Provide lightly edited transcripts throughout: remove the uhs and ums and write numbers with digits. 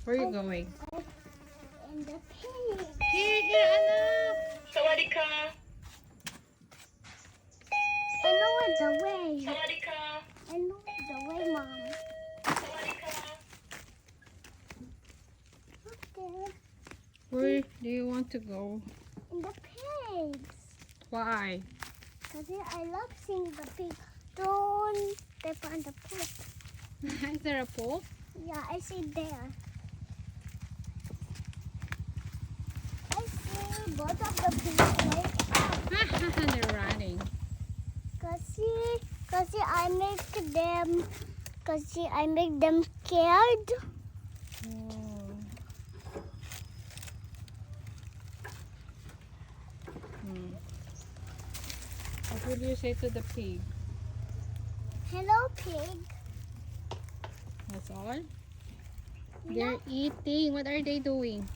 Where are you going? In the pig. Here, anak! Sawadika. I know it's the way. Sawadika. I know it's the way, Mom. Sawadika. Okay. Where do you want to go? In the pigs. Why? Because I love seeing the pig. Don't step on the poop. Is there a pool? Yeah, I see there. I see both of the pigs right up. They're running. Cause I make them scared. Oh. What would you say to the pig? Hello, pig. That's all? They're eating. What are they doing?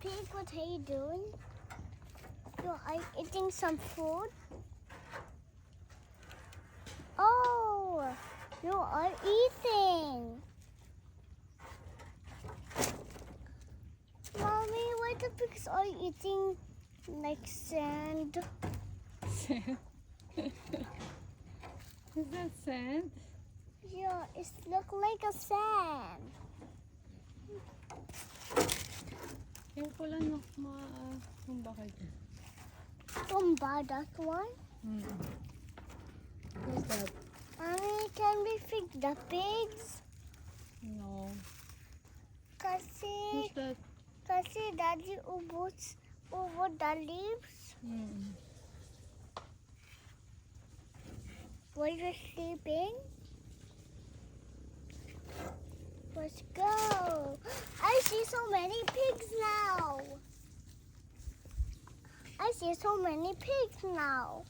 Pig, what are you doing? You are eating some food? Oh, you are eating. Mommy, why the pigs are eating like sand? Sand. Is that sand? Yeah, it looks like a sand. Careful lang kung bakit. Tumba, that one? What's that? Mommy, can we fix the pigs? No. Kasi, What's that? kasi daddy ubos over the leaves. Were you sleeping? Let's go. I see so many pigs now. I see so many pigs now.